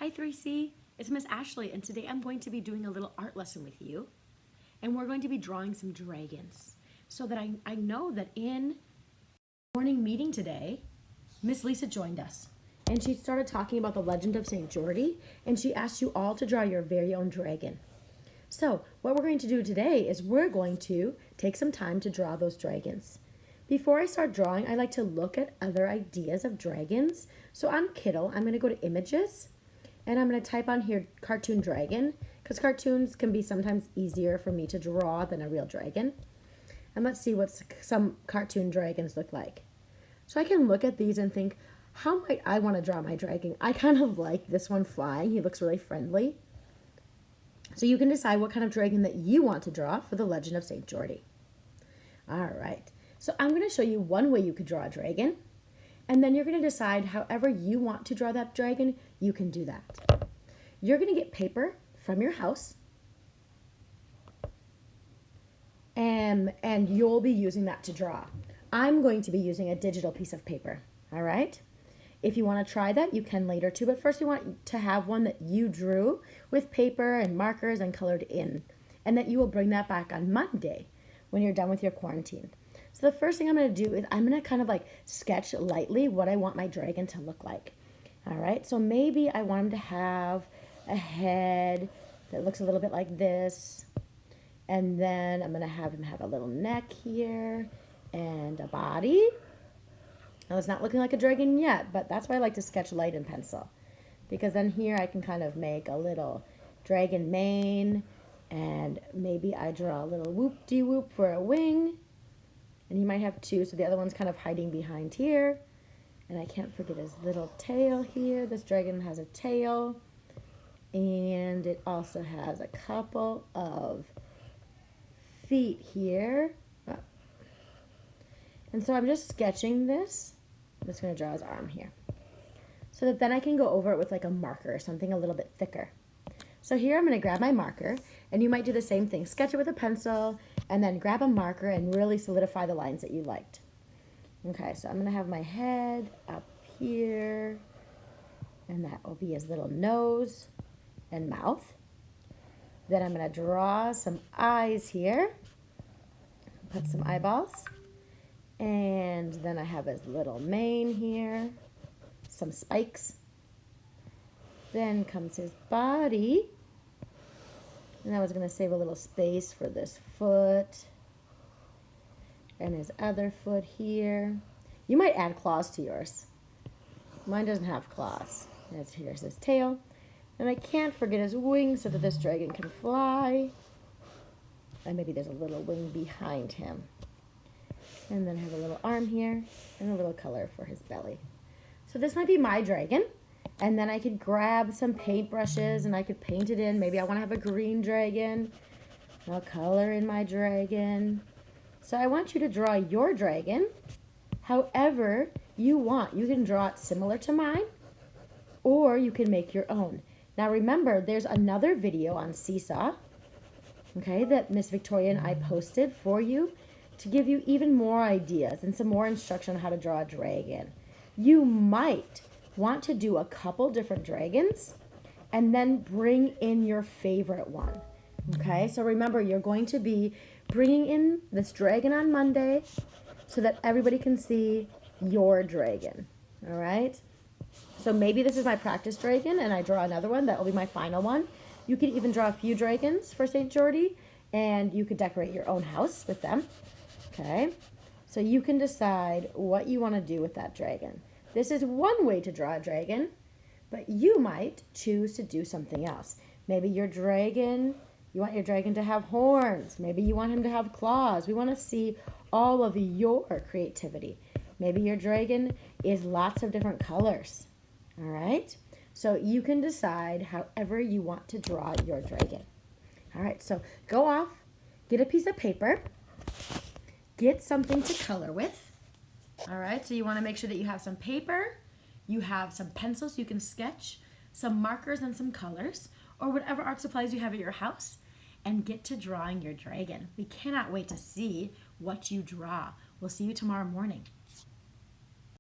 Hi 3C, it's Miss Ashley, and today I'm going to be doing a little art lesson with you. And we're going to be drawing some dragons. So that I know that in morning meeting today, Miss Lisa joined us. And she started talking about the legend of St. Geordie, and she asked you all to draw your very own dragon. So what we're going to do today is we're going to take some time to draw those dragons. Before I start drawing, I like to look at other ideas of dragons. So on Kittl, I'm going to go to Images, and I'm going to type on here cartoon dragon, because cartoons can be sometimes easier for me to draw than a real dragon. And let's see what some cartoon dragons look like. So I can look at these and think, how might I want to draw my dragon? I kind of like this one flying. He looks really friendly. So you can decide what kind of dragon that you want to draw for the legend of St. Geordie. All right. So I'm going to show you one way you could draw a dragon. And then you're going to decide however you want to draw that dragon, you can do that. You're going to get paper from your house, and you'll be using that to draw. I'm going to be using a digital piece of paper, all right? If you want to try that, you can later too, but first you want to have one that you drew with paper and markers and colored in, and that you will bring that back on Monday when you're done with your quarantine. So the first thing I'm going to do is I'm going to kind of like sketch lightly what I want my dragon to look like. All right, so maybe I want him to have a head that looks a little bit like this. And then I'm going to have him have a little neck here and a body. Now it's not looking like a dragon yet, but that's why I like to sketch light in pencil. Because then here I can kind of make a little dragon mane, and maybe I draw a little whoop-de-whoop for a wing. And he might have two, so the other one's kind of hiding behind here. And I can't forget his little tail here. This dragon has a tail. And it also has a couple of feet here. And so I'm just sketching this. I'm just going to draw his arm here. So that then I can go over it with like a marker or something a little bit thicker. So here I'm going to grab my marker, and you might do the same thing. Sketch it with a pencil, and then grab a marker and really solidify the lines that you liked. Okay, so I'm going to have my head up here, and that will be his little nose and mouth. Then I'm going to draw some eyes here, put some eyeballs, and then I have his little mane here, some spikes. Then comes his body. And I was going to save a little space for this foot and his other foot here. You might add claws to yours. Mine doesn't have claws. Here's his tail. And I can't forget his wings so that this dragon can fly. And maybe there's a little wing behind him. And then I have a little arm here and a little color for his belly. So this might be my dragon. And then I could grab some paintbrushes and I could paint it in. Maybe I want to have a green dragon. I'll color in my dragon. So I want you to draw your dragon however you want. You can draw it similar to mine, or you can make your own. Now remember, there's another video on Seesaw, okay, that Miss Victoria and I posted for you to give you even more ideas and some more instruction on how to draw a dragon. You might want to do a couple different dragons and then bring in your favorite one. Okay, so remember, you're going to be bringing in this dragon on Monday so that everybody can see your dragon. All right, so maybe this is my practice dragon and I draw another one that will be my final one. You could even draw a few dragons for St. Geordie, and you could decorate your own house with them. Okay, so you can decide what you want to do with that dragon. This is one way to draw a dragon, but you might choose to do something else. Maybe your dragon, you want your dragon to have horns. Maybe you want him to have claws. We want to see all of your creativity. Maybe your dragon is lots of different colors. All right? So you can decide however you want to draw your dragon. All right, so go off, get a piece of paper, get something to color with. All right, so you want to make sure that you have some paper, you have some pencils so you can sketch, some markers and some colors, or whatever art supplies you have at your house, and get to drawing your dragon. We cannot wait to see what you draw. We'll see you tomorrow morning.